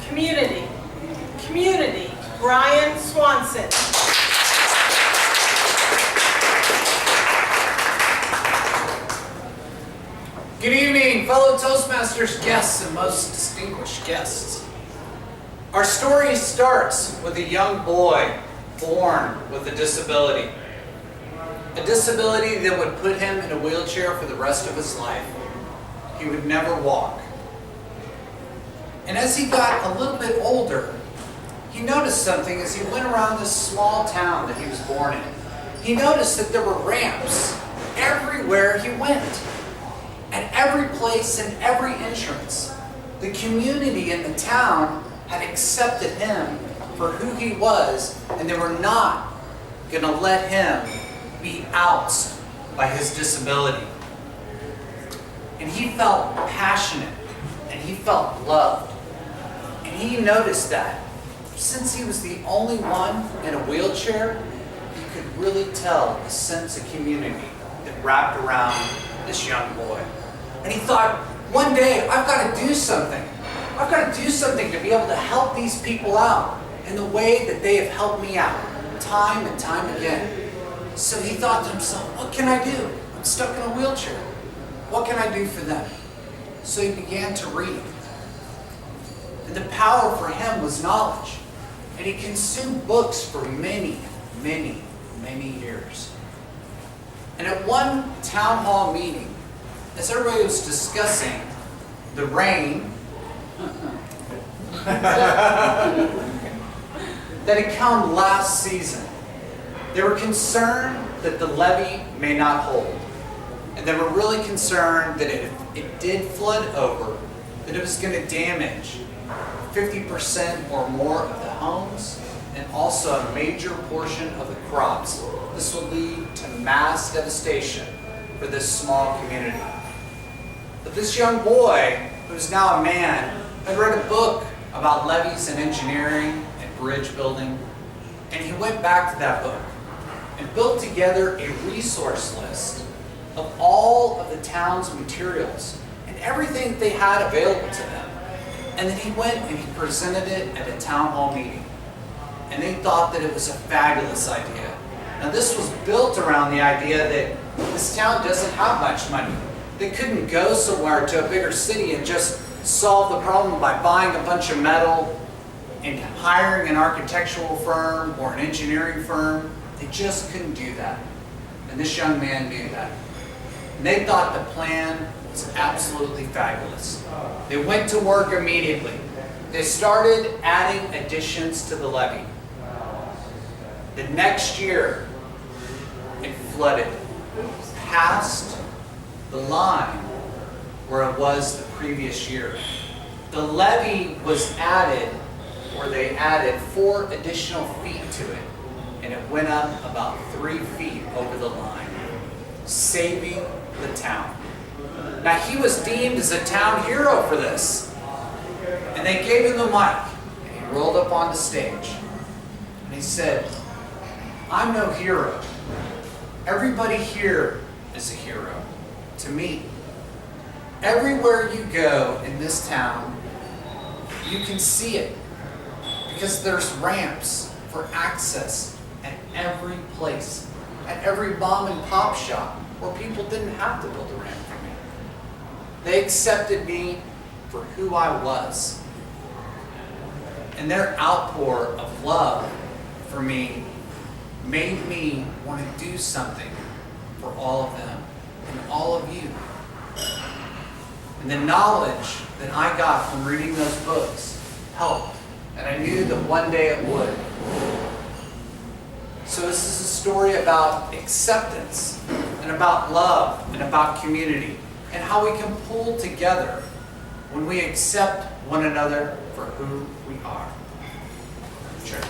Community. Community. Brian Swanson. Good evening, fellow Toastmasters guests and most distinguished guests. Our story starts with a young boy born with a disability. A disability that would put him in a wheelchair for the rest of his life. He would never walk. And as he got a little bit older, he noticed something as he went around this small town that he was born in. He noticed that there were ramps everywhere he went. At every place and every entrance. The community in the town had accepted him for who he was, and they were not going to let him be ousted by his disability. And he felt passionate, and he felt loved. And he noticed that since he was the only one in a wheelchair, he could really tell the sense of community that wrapped around this young boy. And he thought, one day, I've got to do something. I've got to do something to be able to help these people out in the way that they have helped me out, time and time again. So he thought to himself, what can I do? I'm stuck in a wheelchair. What can I do for them? So he began to read. And the power for him was knowledge. And he consumed books for many, many, many years. And at one town hall meeting, as everybody was discussing the rain that had come last season, they were concerned that the levee may not hold. And they were really concerned that if it did flood over, that it was going to damage 50% or more of the homes and also a major portion of the crops. This will lead to mass devastation for this small community. But this young boy, who's now a man, had read a book about levees and engineering and bridge building, and he went back to that book and built together a resource list of all of the town's materials and everything that they had available to them. And then he went and he presented it at a town hall meeting. And they thought that it was a fabulous idea. Now this was built around the idea that this town doesn't have much money. They couldn't go somewhere to a bigger city and just solve the problem by buying a bunch of metal and hiring an architectural firm or an engineering firm. They just couldn't do that. And this young man knew that. And they thought the plan was absolutely fabulous. They went to work immediately. They started adding additions to the levee. The next year, it flooded past the line where it was the previous year. The levee was added, or they added 4 additional feet to it, and it went up about 3 feet over the line, saving the town. Now he was deemed as a town hero for this, and they gave him the mic, and he rolled up on the stage, and he said, I'm no hero. Everybody here is a hero to me. Everywhere you go in this town, you can see it because there's ramps for access at every place, at every mom and pop shop where people didn't have to build a ramp for me. They accepted me for who I was. And their outpour of love for me made me want to do something for all of them and all of you. And the knowledge that I got from reading those books helped, and I knew that one day it would. So this is a story about acceptance, and about love, and about community, and how we can pull together when we accept one another for who we are. Sure.